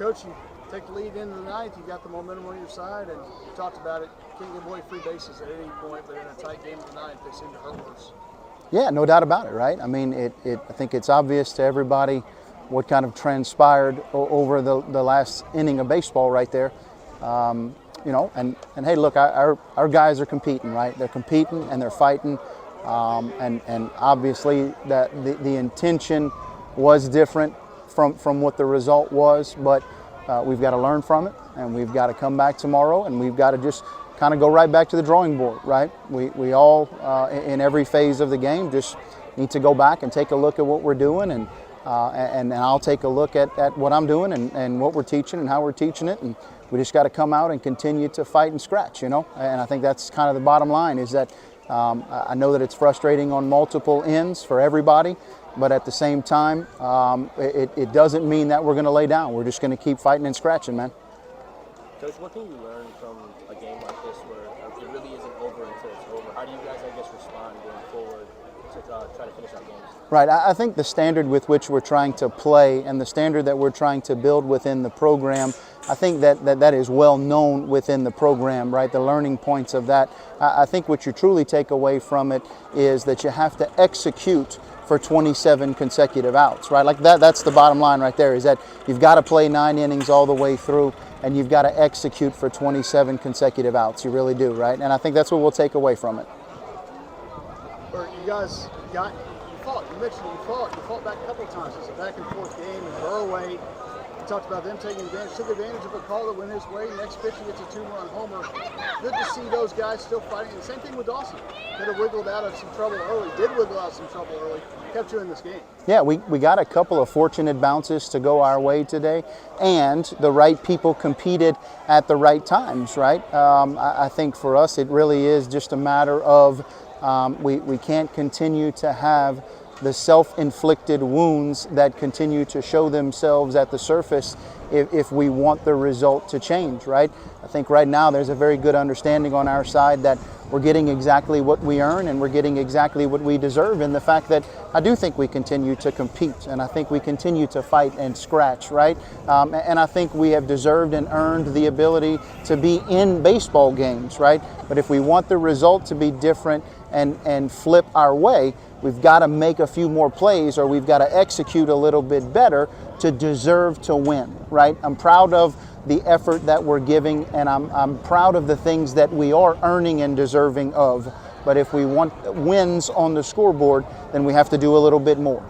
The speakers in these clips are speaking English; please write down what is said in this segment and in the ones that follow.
Coach, you take the lead into the ninth. You got the momentum on your side, and you talked about it. Can't give away free bases at any point, but in a tight game of the ninth, they seem to hurt worse. Yeah, no doubt about it, right? I mean, I think it's obvious to everybody what kind of transpired over the last inning of baseball right there. You know, and hey, look, our guys are competing, right? They're competing and they're fighting, and obviously that the intention was different from what the result was, but we've got to learn from it, and we've got to come back tomorrow, and we've got to just kind of go right back to the drawing board, right? We all, in every phase of the game, just need to go back and take a look at what we're doing, and I'll take a look at what I'm doing and what we're teaching and how we're teaching it, and we just got to come out and continue to fight and scratch, you know? And I think that's kind of the bottom line, is that I know that it's frustrating on multiple ends for everybody, but at the same time, it doesn't mean that we're going to lay down. We're just going to keep fighting and scratching, man. Coach, what can you learn from a game like this where it really isn't over until it's over? How do you guys, I guess, respond going forward to try to finish out games? Right. I think the standard with which we're trying to play and the standard that we're trying to build within the program, I think that is well known within the program, right? The learning points of that. I think what you truly take away from it is that you have to execute for 27 consecutive outs, right? Like that's the bottom line right there, is that you've got to play 9 innings all the way through, and you've got to execute for 27 consecutive outs. You really do, right? And I think that's what we'll take away from it. Bert, you guys you fought. You mentioned you fought back a couple of times. It's a back and forth game, and Burroway, you talked about them taking advantage, took advantage of a call that went his way. Next pitch, he gets a 2-run homer. Good to see those guys still fighting. And the same thing with Dawson. Could have wiggled out of some trouble early. Did wiggle out of some trouble early. Kept you in this game. Yeah, we got a couple of fortunate bounces to go our way today, and the right people competed at the right times, right? I think for us it really is just a matter of we can't continue to have the self-inflicted wounds that continue to show themselves at the surface if we want the result to change, right? I think right now there's a very good understanding on our side that we're getting exactly what we earn, and we're getting exactly what we deserve, in the fact that I do think we continue to compete, and I think we continue to fight and scratch, right? And I think we have deserved and earned the ability to be in baseball games, right? But if we want the result to be different and flip our way, we've got to make a few more plays, or we've got to execute a little bit better to deserve to win, right? I'm proud of the effort that we're giving, and I'm proud of the things that we are earning and deserving of. But if we want wins on the scoreboard, then we have to do a little bit more.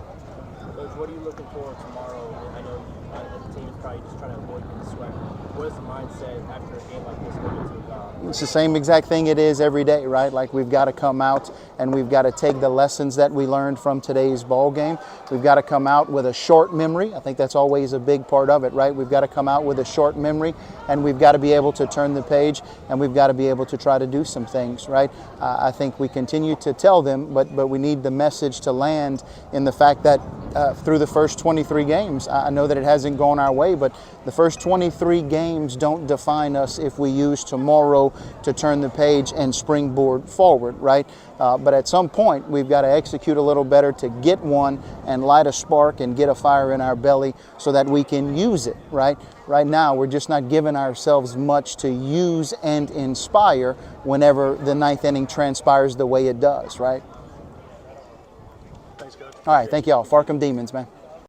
Coach, what are you looking for tomorrow? I know the team is probably just trying to avoid getting swept. What is the mindset after a game like this going into the job? It's the same exact thing it is every day, right? Like, we've got to come out and we've got to take the lessons that we learned from today's ball game. We've got to come out with a short memory. I think that's always a big part of it, right? We've got to come out with a short memory, and we've got to be able to turn the page, and we've got to be able to try to do some things, right? I think we continue to tell them, but we need the message to land in the fact that through the first 23 games, I know that it hasn't gone our way, but the first 23 games don't define us if we use tomorrow to turn the page and springboard forward, right? But at some point, we've got to execute a little better to get one and light a spark and get a fire in our belly so that we can use it, right? Right now, we're just not giving ourselves much to use and inspire whenever the 9th inning transpires the way it does, right? Thanks, Coach. All right, thank y'all. Farcom Demons, man.